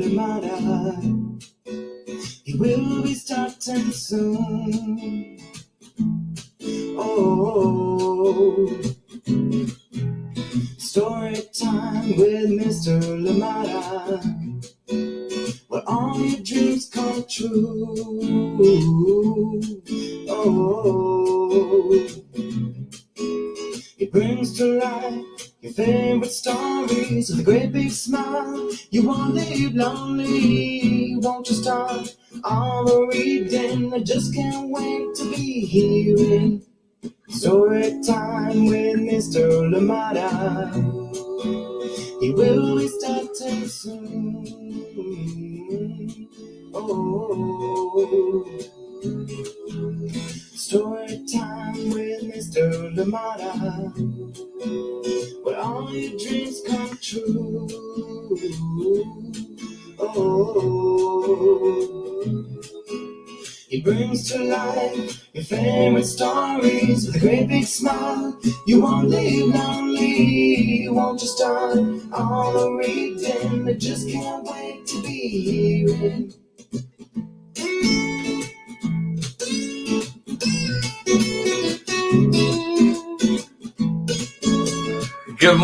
Limata. He will be starting soon. Oh, story time with Mr. Limata, where all your dreams come true. Oh, he brings to life your favorite stories with a great big smile. You won't live lonely, won't you start all the reading? I just can't wait to be hearing story time with Mr. Limata. He will be starting soon. Oh, story time with Mr. Limata, where all your dreams come true. Oh, he brings to life your favorite stories with a great big smile. You won't live lonely, won't you start all the reading? I just can't wait to be hearing. Good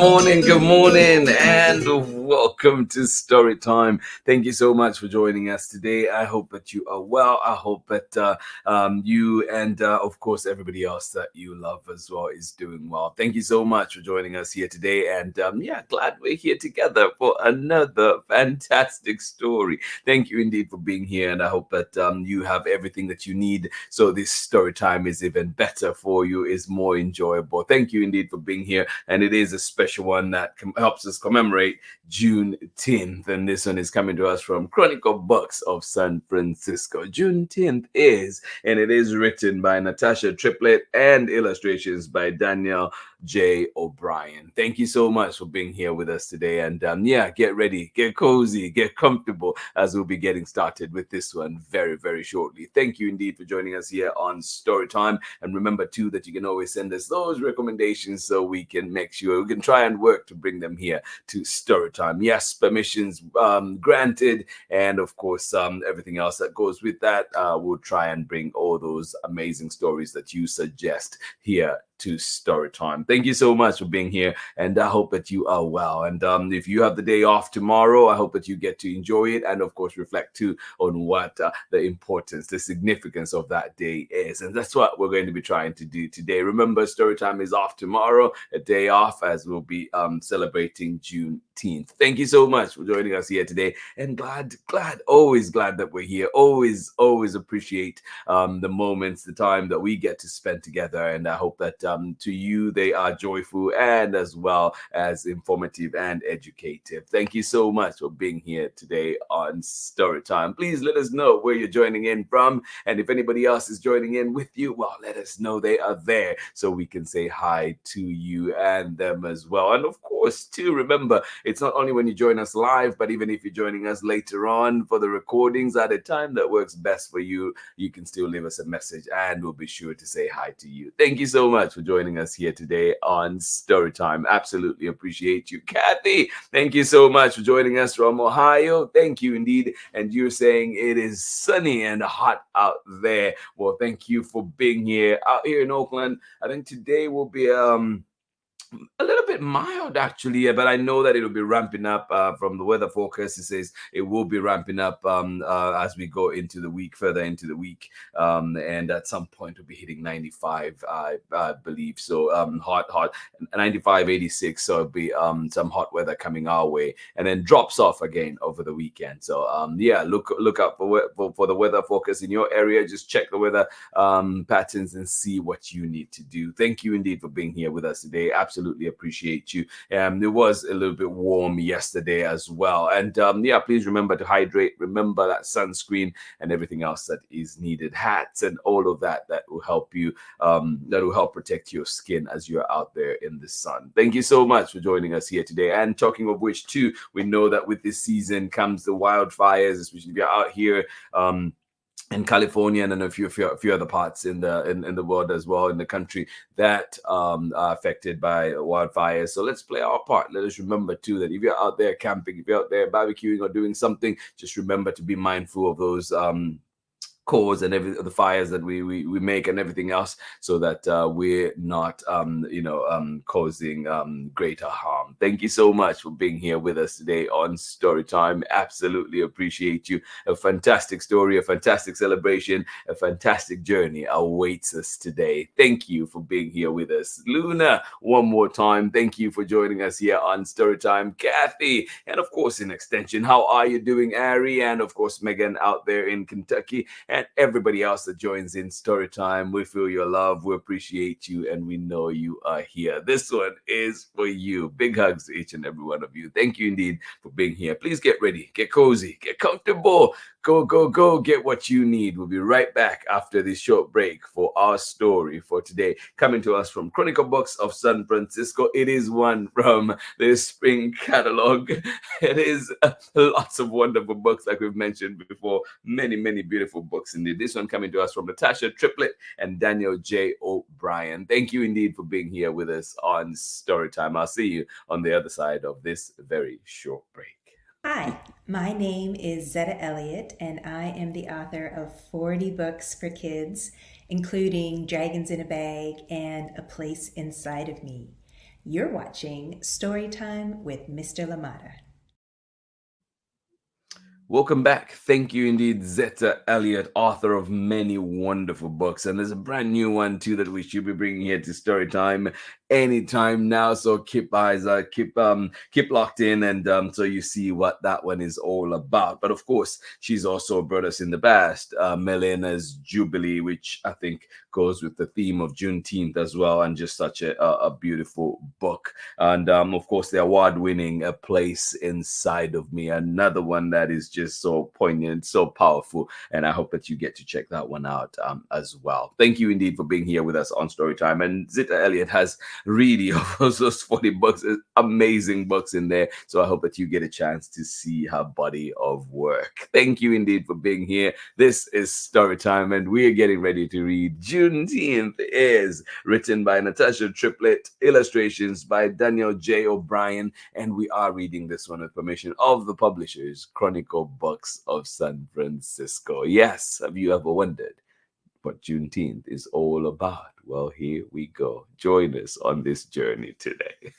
morning, and welcome to Story Time. Thank you so much for joining us today. I hope that you are well. I hope that you and, of course, everybody else that you love as well is doing well. Thank you so much for joining us here today. And glad we're here together for another fantastic story. Thank you indeed for being here. And I hope that you have everything that you need, so this story time is even better for you, is more enjoyable. Thank you indeed for being here. And it is a special one that helps us commemorate Juneteenth, and this one is coming to us from Chronicle Books of San Francisco. Juneteenth Is, and it is written by Natasha, Tripplett, and illustrations by Daniel J. O'Brien. Thank you so much for being here with us today, and get ready, get cozy, get comfortable, as we'll be getting started with this one very, very shortly. Thank you indeed for joining us here on Storytime, and remember too that you can always send us those recommendations so we can make sure we can try and work to bring them here to Storytime. Yes, permissions granted, and of course everything else that goes with that. We'll try and bring all those amazing stories that you suggest here to Storytime. Thank you so much for being here, and I hope that you are well. And if you have the day off tomorrow, I hope that you get to enjoy it, and of course reflect too on what the importance, the significance of that day is. And that's what we're going to be trying to do today. Remember, Storytime is off tomorrow, a day off, as we'll be celebrating Juneteenth. Thank you so much for joining us here today, and always glad that we're here. Always appreciate the moments, the time that we get to spend together, and I hope that to you they are joyful and as well as informative and educative. Thank you so much for being here today on Storytime. Please let us know where you're joining in from, and if anybody else is joining in with you, well, let us know they are there so we can say hi to you and them as well. And of course too, remember, it's not only when you join us live, but even if you're joining us later on for the recordings at a time that works best for you, you can still leave us a message and we'll be sure to say hi to you. Thank you so much for joining us here today on Storytime. Absolutely appreciate you. Kathy, thank you so much for joining us from Ohio. Thank you indeed. And you're saying it is sunny and hot out there. Well, thank you for being here. Out here in Oakland, I think today will be a little bit mild actually, but I know that it'll be ramping up from the weather forecast. It says it will be ramping up as we go into the week, further into the week, and at some point we'll be hitting 95, I believe. So hot 95, 86. So it'll be some hot weather coming our way, and then drops off again over the weekend. So look out for the weather forecast in your area. Just check the weather patterns and see what you need to do. Thank you indeed for being here with us today. Absolutely appreciate you. It was a little bit warm yesterday as well, and please remember to hydrate, remember that sunscreen and everything else that is needed, hats and all of that will help you, that will help protect your skin as you're out there in the sun. Thank you so much for joining us here today. And talking of which too, we know that with this season comes the wildfires, especially if you're out here in California and in a few other parts in the world as well, in the country that are affected by wildfires. So let's play our part. Let us remember too that if you're out there camping, if you're out there barbecuing or doing something, just remember to be mindful of those cause and every the fires that we make and everything else, so that we're not causing greater harm. Thank you so much for being here with us today on Storytime. Absolutely appreciate you. A fantastic story, a fantastic celebration, a fantastic journey awaits us today. Thank you for being here with us. Luna, one more time, thank you for joining us here on Storytime. Kathy, and of course in extension, how are you doing, Ari? And of course Megan out there in Kentucky, and everybody else that joins in Storytime. We feel your love, we appreciate you, and we know you are here. This one is for you. Big hugs to each and every one of you. Thank you indeed for being here. Please get ready, get cozy, get comfortable. Go, go, go, get what you need. We'll be right back after this short break for our story for today. Coming to us from Chronicle Books of San Francisco. It is one from the spring catalog. It is lots of wonderful books, like we've mentioned before. Many, many beautiful books indeed. This one coming to us from Natasha, Tripplett, and Daniel J. O'Brien. Thank you indeed for being here with us on Storytime. I'll see you on the other side of this very short break. Hi, my name is Zetta Elliott, and I am the author of 40 books for kids, including Dragons in a Bag and A Place Inside of Me. You're watching Storytime with Mr. Limata. Welcome back. Thank you indeed, Zetta Elliott, author of many wonderful books. And there's a brand new one too that we should be bringing here to Storytime anytime now. So keep eyes keep locked in, and so you see what that one is all about. But of course, she's also brought us in the past Melena's Jubilee, which I think goes with the theme of Juneteenth as well, and just such a beautiful book. And of course, the award-winning A Place Inside of Me, another one that is just so poignant, so powerful, and I hope that you get to check that one out as well. Thank you indeed for being here with us on Storytime. And Zetta Elliott has really of those 40 books, amazing books in there, so I hope that you get a chance to see her body of work. Thank you indeed for being here. This is Storytime, and we are getting ready to read Juneteenth Is, written by Natasha, Tripplett, illustrations by Daniel J. O'Brien, and we are reading this one with permission of the publishers, Chronicle Books of San Francisco. Yes, have you ever wondered what Juneteenth is all about? Well, here we go. Join us on this journey today.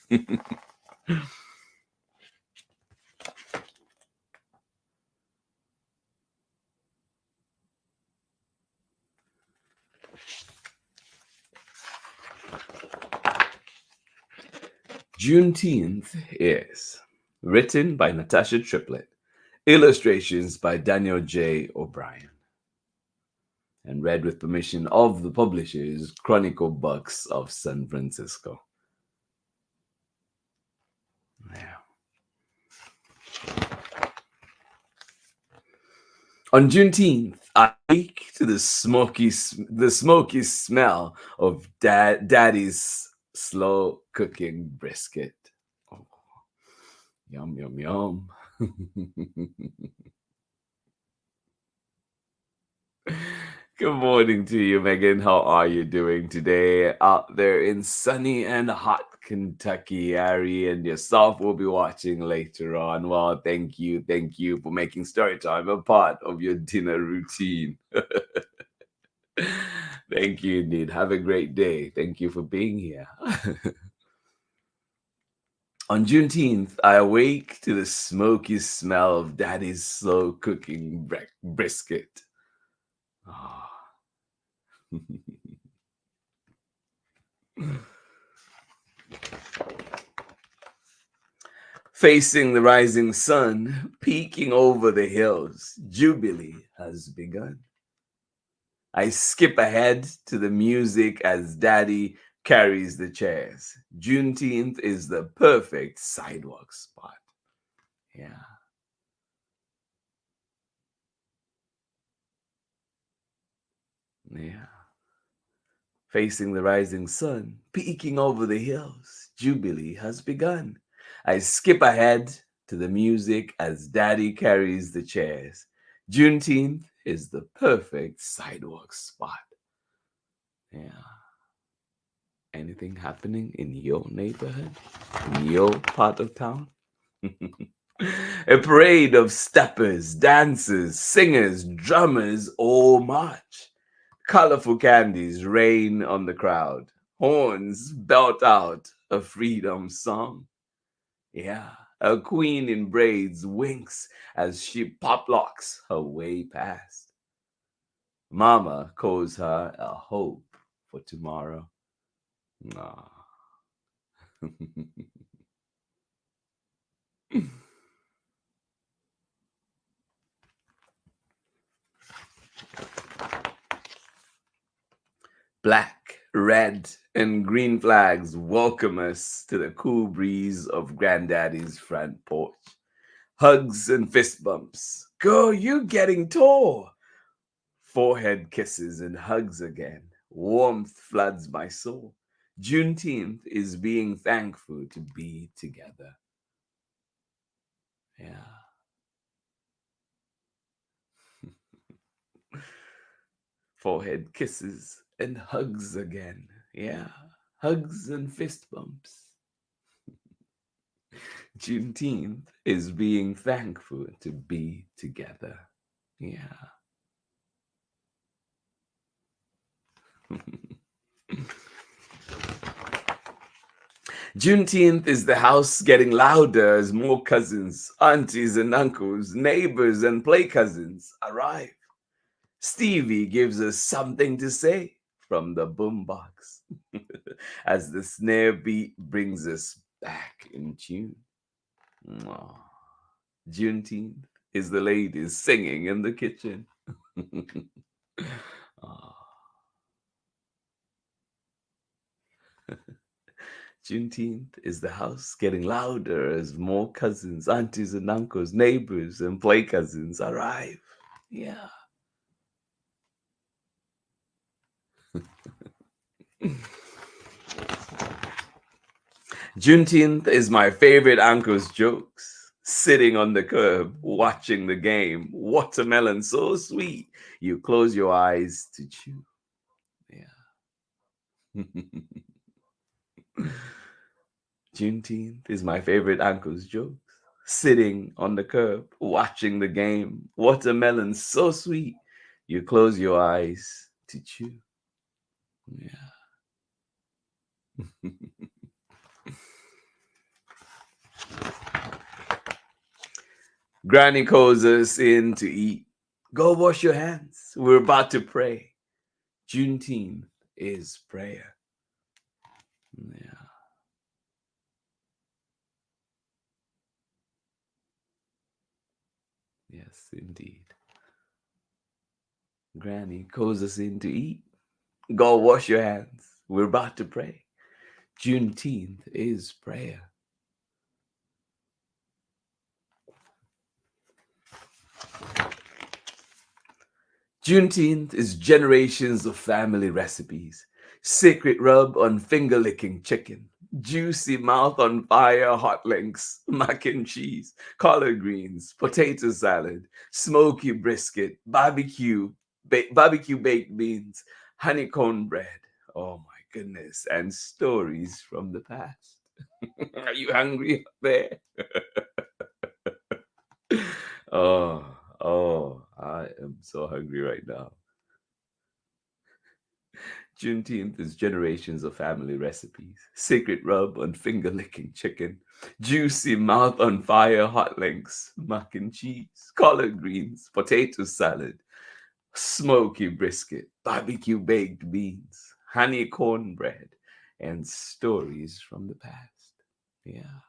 Juneteenth Is, written by Natasha Tripplett, illustrations by Daniel J. O'Brien, and read with permission of the publishers, Chronicle Books of San Francisco. Yeah. On Juneteenth, I wake to the smoky smell of Daddy's slow cooking brisket. Oh, yum, yum, yum. Good morning to you, Megan. How are you doing today out there in sunny and hot Kentucky? Ari and yourself will be watching later on. Well, thank you for making Storytime a part of your dinner routine. Thank you indeed. Have a great day. Thank you for being here. On Juneteenth, I awake to the smoky smell of Daddy's slow cooking brisket. Ah. Facing the rising sun, peeking over the hills, Jubilee has begun. I skip ahead to the music as Daddy carries the chairs. Juneteenth is the perfect sidewalk spot. Yeah. Yeah. Facing the rising sun, peeking over the hills, Jubilee has begun. I skip ahead to the music as Daddy carries the chairs. Juneteenth is the perfect sidewalk spot. Yeah. Anything happening in your neighborhood, in your part of town? A parade of steppers, dancers, singers, drummers all march. Colorful candies rain on the crowd. Horns belt out a freedom song. Yeah, a queen in braids winks as she pop locks her way past. Mama calls her a hope for tomorrow. Aw. Black, red, and green flags welcome us to the cool breeze of Granddaddy's front porch. Hugs and fist bumps. Girl, you're getting tall. Forehead kisses and hugs again. Warmth floods my soul. Juneteenth is being thankful to be together. Yeah. Forehead kisses and hugs again. Yeah. Hugs and fist bumps. Juneteenth is being thankful to be together. Yeah. Juneteenth is the house getting louder as more cousins, aunties and uncles, neighbors and play cousins arrive. Stevie gives us something to say from the boombox as the snare beat brings us back in tune. Aw. Juneteenth is the ladies singing in the kitchen. Aw. Juneteenth is the house getting louder as more cousins, aunties and uncles, neighbors and play cousins arrive. Yeah. Juneteenth is my favorite uncle's jokes. Sitting on the curb, watching the game. Watermelon so sweet, you close your eyes to chew. Yeah. Juneteenth is my favorite uncle's jokes. Sitting on the curb, watching the game. Watermelon so sweet, you close your eyes to chew. Yeah. Granny calls us in to eat. Go wash your hands. We're about to pray. Juneteenth is prayer. Yeah. Yes, indeed. Granny calls us in to eat. Go wash your hands. We're about to pray. Juneteenth is prayer. Juneteenth is generations of family recipes. Secret rub on finger licking chicken. Juicy mouth on fire hot links. Mac and cheese. Collard greens. Potato salad. Smoky brisket. Barbecue baked beans. Honeycomb bread. Oh my goodness. And stories from the past. Are you hungry up there? Oh, I am so hungry right now. Juneteenth is generations of family recipes. Secret rub on finger licking chicken. Juicy mouth on fire hot links. Mac and cheese. Collard greens. Potato salad. Smoky brisket. Barbecue baked beans. Honey cornbread. And stories from the past. Yeah.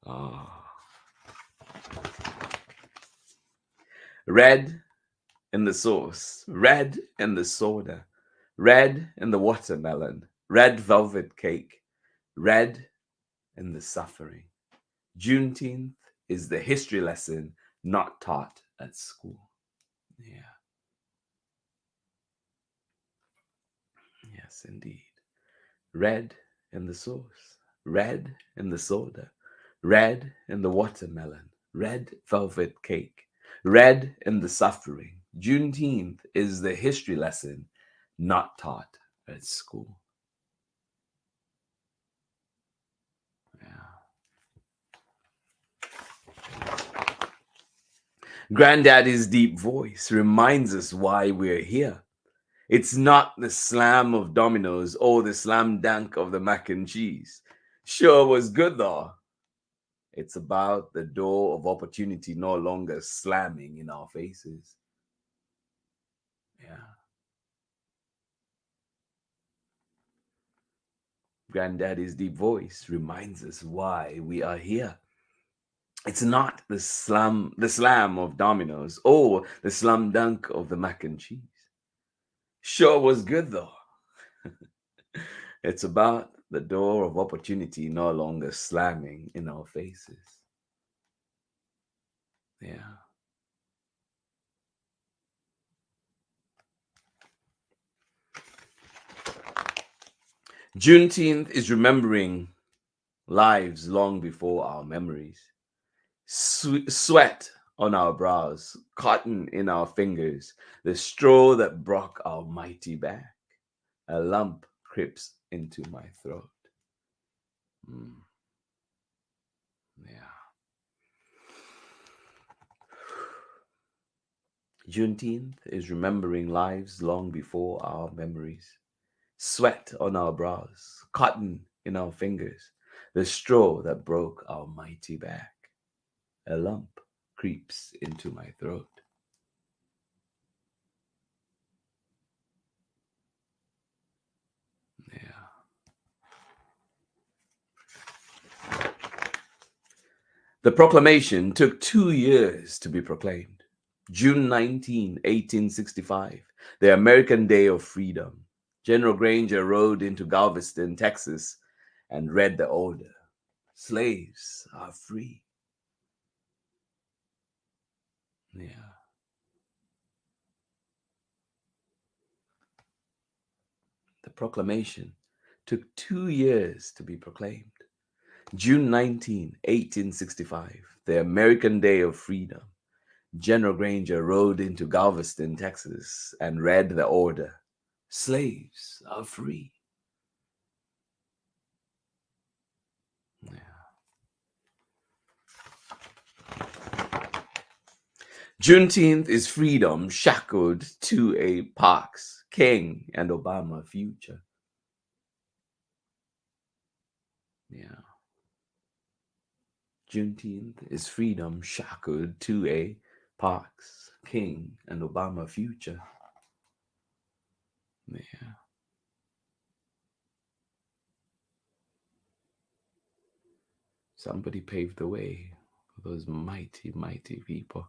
Oh. Red in the sauce, red in the soda, red in the watermelon, red velvet cake, red in the suffering. Juneteenth is the history lesson not taught at school. Yeah. Yes, indeed. Red in the sauce, red in the soda, red in the watermelon, red velvet cake, red in the suffering. Juneteenth is the history lesson not taught at school. Yeah. Granddaddy's deep voice reminds us why we're here. It's not the slam of dominoes or the slam dunk of the mac and cheese. Sure was good though. It's about the door of opportunity no longer slamming in our faces. Yeah. Granddaddy's deep voice reminds us why we are here. It's not the slam of dominoes or the slam dunk of the mac and cheese. Sure was good though. It's about the door of opportunity no longer slamming in our faces. Yeah. Juneteenth is remembering lives long before our memories. Sweat on our brows, cotton in our fingers, the straw that broke our mighty back. A lump creeps into my throat. Yeah. Juneteenth is remembering lives long before our memories. Sweat on our brows, cotton in our fingers, the straw that broke our mighty back. A lump creeps into my throat. Yeah. The proclamation took 2 years to be proclaimed. June 19, 1865, the American Day of Freedom. General Granger rode into Galveston, Texas, and read the order. Slaves are free. Yeah. The proclamation took 2 years to be proclaimed. June 19, 1865, the American Day of Freedom. General Granger rode into Galveston, Texas, and read the order. Slaves are free. Yeah. Juneteenth is freedom shackled to a Parks, King, and Obama future. Yeah. Juneteenth is freedom shackled to a Parks, King, and Obama future. Yeah. Somebody paved the way for those mighty, mighty people.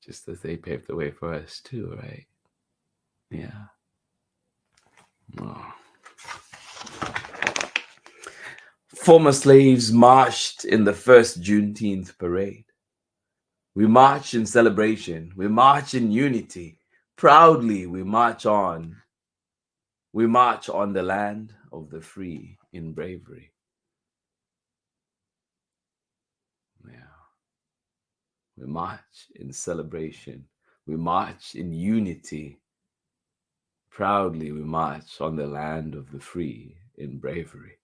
Just as they paved the way for us too, right? Yeah. Oh. Former slaves marched in the first Juneteenth parade. We march in celebration. We march in unity. Proudly we march on. We march on the land of the free in bravery. Yeah. We march in celebration. We march in unity. Proudly we march on the land of the free in bravery.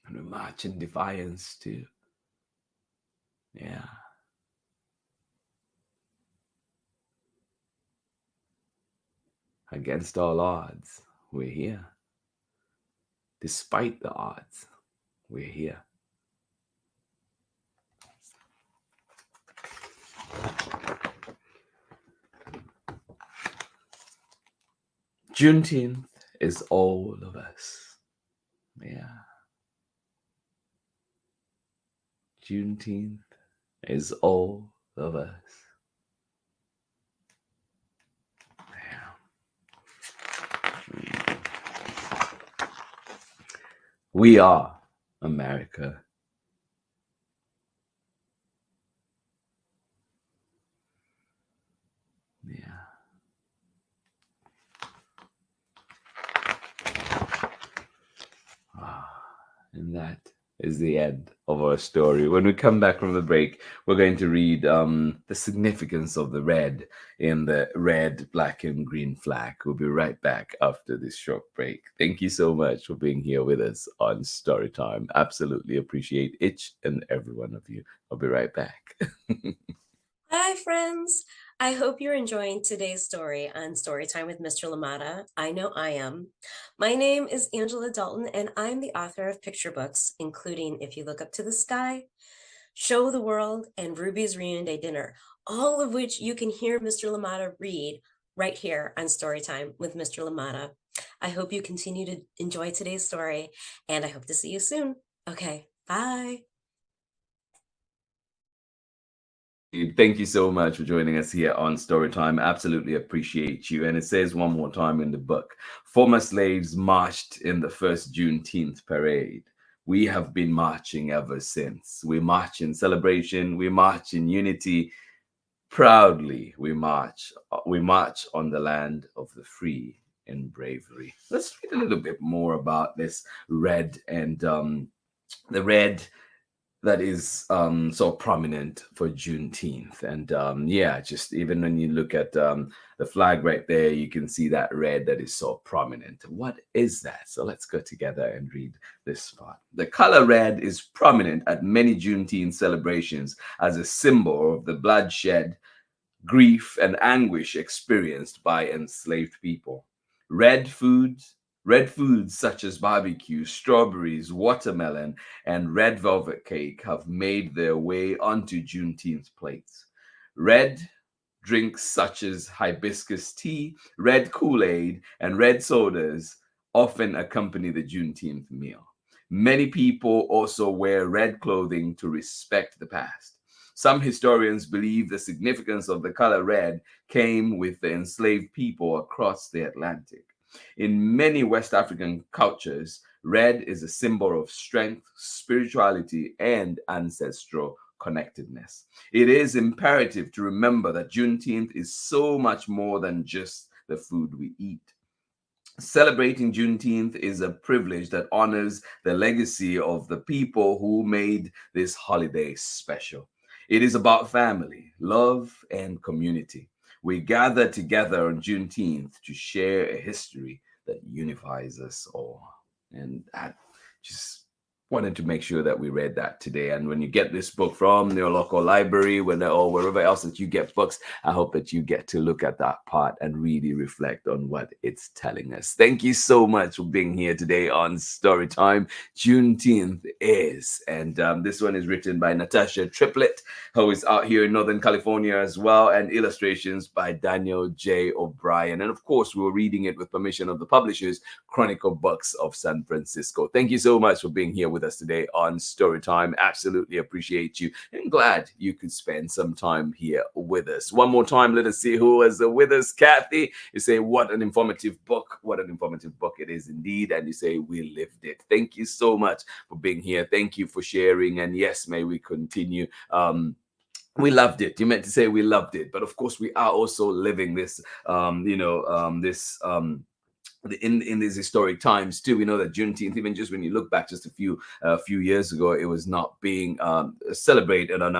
And we march in defiance too. Yeah. Against all odds, we're here. Despite the odds, we're here. Juneteenth is all of us. Yeah. Juneteenth is all of us. Yeah. We are America. Yeah. And that is the end of our story. When we come back from the break, we're going to read the significance of the red in the red, black, and green flag. We'll be right back after this short break. Thank you so much for being here with us on Storytime. Absolutely appreciate each and every one of you. I'll be right back. Hi, friends. I hope you're enjoying today's story on Storytime with Mr. Limata. I know I am. My name is Angela Dalton, and I'm the author of picture books, including If You Look Up to the Sky, Show the World, and Ruby's Reunion Day Dinner, all of which you can hear Mr. Limata read right here on Storytime with Mr. Limata. I hope you continue to enjoy today's story, and I hope to see you soon. Okay, bye. Thank you so much for joining us here on Storytime. Absolutely appreciate you. And it says one more time in the book, former slaves marched in the first Juneteenth parade. We have been marching ever since. We march in celebration. We march in unity. Proudly, we march. We march on the land of the free in bravery. Let's read a little bit more about this red and the red that is so prominent for Juneteenth. And yeah, just even when you look at the flag right there, you can see that red that is so prominent. What is that? So let's go together and read this part. The color red is prominent at many Juneteenth celebrations as a symbol of the bloodshed, grief, and anguish experienced by enslaved people. Red foods, red foods such as barbecue, strawberries, watermelon, and red velvet cake have made their way onto Juneteenth plates. Red drinks such as hibiscus tea, red Kool-Aid, and red sodas often accompany the Juneteenth meal. Many people also wear red clothing to respect the past. Some historians believe the significance of the color red came with the enslaved people across the Atlantic. In many West African cultures, red is a symbol of strength, spirituality, and ancestral connectedness. It is imperative to remember that Juneteenth is so much more than just the food we eat. Celebrating Juneteenth is a privilege that honors the legacy of the people who made this holiday special. It is about family, love, and community. We gather together on Juneteenth to share a history that unifies us all. And I just wanted to make sure that we read that today. And when you get this book from your local library, or wherever else that you get books, I hope that you get to look at that part and really reflect on what it's telling us. Thank you so much for being here today on Storytime. Juneteenth is, and this one is written by Natasha Tripplett, who is out here in Northern California as well, and illustrations by Daniel J. O'Brien. And of course, we were reading it with permission of the publishers, Chronicle Books of San Francisco. Thank you so much for being here with us today on Storytime. Absolutely appreciate you and glad you could spend some time here with us. One more time, let us see who is with us. Kathy, you say, what an informative book. What an informative book it is indeed. And you say, we lived it. Thank you so much for being here. Thank you for sharing. And yes, may we continue. We loved it. You meant to say we loved it, but of course we are also living this, in these historic times too. We know that Juneteenth, even just when you look back just a few years ago, it was not being celebrated on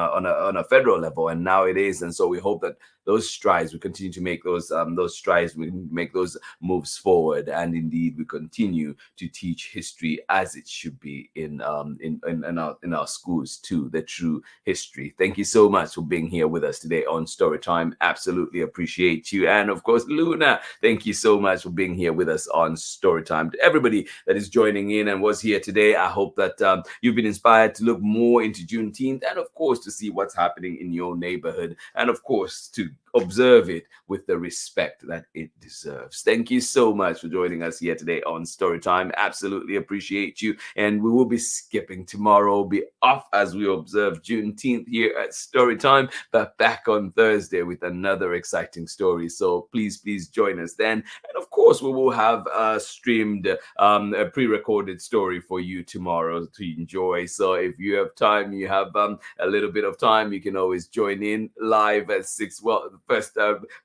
a federal level, and now it is. And so we hope that those strides, we continue to make those strides, we make those moves forward, and indeed we continue to teach history as it should be in our schools too, the true history. Thank you so much for being here with us today on Storytime. Absolutely appreciate you. And of course, Luna, thank you so much for being here with us on Storytime. To everybody that is joining in and was here today, I hope that you've been inspired to look more into Juneteenth, and of course to see what's happening in your neighborhood, and of course to observe it with the respect that it deserves. Thank you so much for joining us here today on Storytime. Absolutely appreciate you. And we will be skipping tomorrow. We'll be off as we observe Juneteenth here at Storytime, but back on Thursday with another exciting story. So please join us then. And of course, we will have a streamed, a pre-recorded story for you tomorrow to enjoy. So if you have time, you have a little bit of time, you can always join in live at 6. Well, first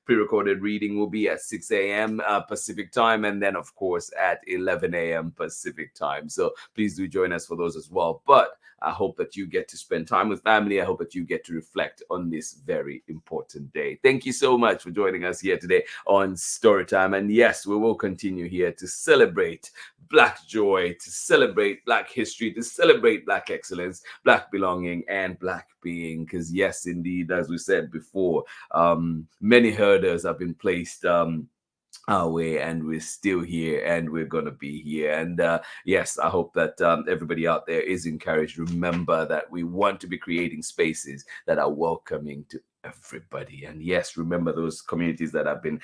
pre-recorded reading will be at 6 a.m. Pacific time, and then of course at 11 a.m. Pacific time. So please do join us for those as well. But I hope that you get to spend time with family. I hope that you get to reflect on this very important day. Thank you so much for joining us here today on Storytime. And yes, we will continue here to celebrate Black joy, to celebrate Black history, to celebrate Black excellence, Black belonging, and Black being. Because yes, indeed, as we said before, many hurdles have been placed our way, and we're still here, and we're gonna be here. And yes, I hope that everybody out there is encouraged. Remember that we want to be creating spaces that are welcoming to everybody. And yes, remember those communities that have been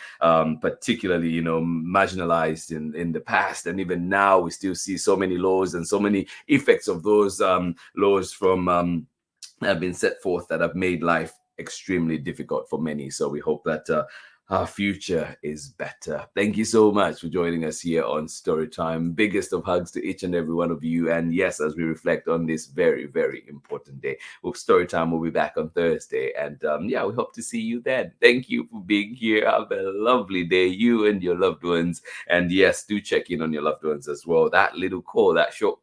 particularly, marginalized in the past, and even now we still see so many laws and so many effects of those laws from have been set forth that have made life extremely difficult for many. So we hope that our future is better. Thank you so much for joining us here on Storytime. Biggest of hugs to each and every one of you. And yes, as we reflect on this very, very important day, with Storytime, we'll be back on Thursday. And yeah, we hope to see you then. Thank you for being here. Have a lovely day, you and your loved ones. And yes, do check in on your loved ones as well. That little call, that short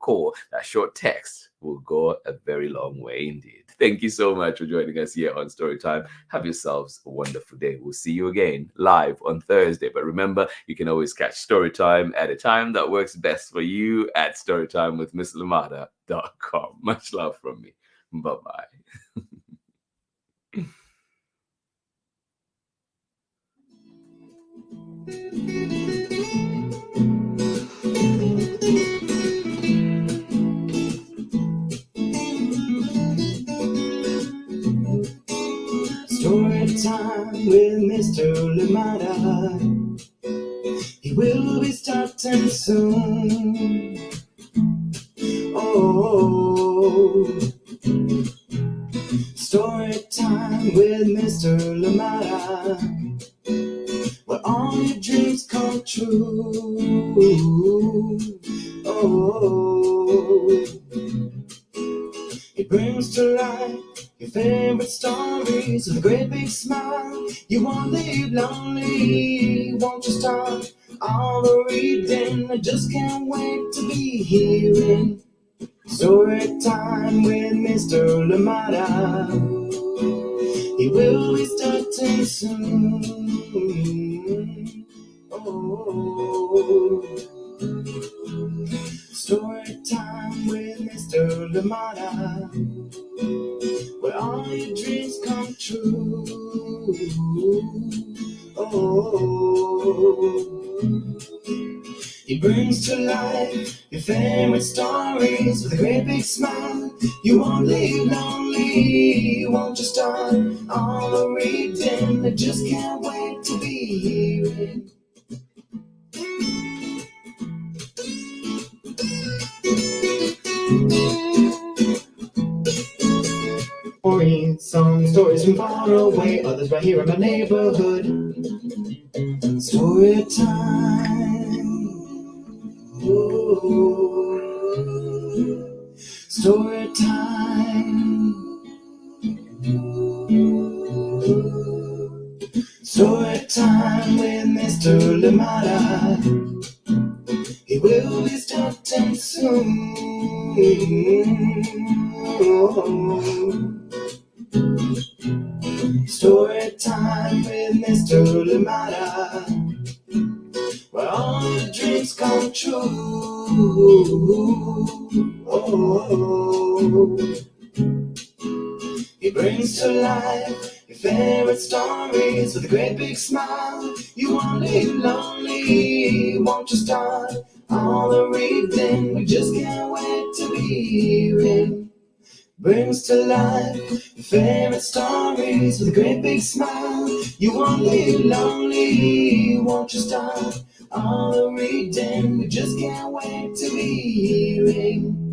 text will go a very long way indeed. Thank you so much for joining us here on Storytime. Have yourselves a wonderful day. We'll see you again live on Thursday. But remember, you can always catch Storytime at a time that works best for you at storytimewithmisslimata.com. Much love from me. Bye-bye. Storytime with Mr. Limata. He will be starting soon. Oh, Storytime with Mr. Limata, where all your dreams come true. Oh, he brings to life your favorite stories with a great big smile. You won't live lonely, won't you start all the reading? I just can't wait to be hearing Storytime with Mr. Limata. He will be starting soon. Oh, Storytime with Mr. Limata, where all your dreams come true. Oh, he brings to life your favorite stories with a great big smile. You won't live lonely, won't you start all the reading? I just can't wait to be hearing some stories from far away, others right here in my neighborhood. Story time. Ooh. Story time. Story time with Mr. Limata. He will be starting soon. Oh. Story time with Mr. Limata, where all your dreams come true. Oh, he brings to life your favorite stories with a great big smile. You won't live lonely, won't you start all the reading? We just can't wait to be hearing. Brings to life your favorite stories with a great big smile. You won't live lonely, won't you start all the reading? We just can't wait to be hearing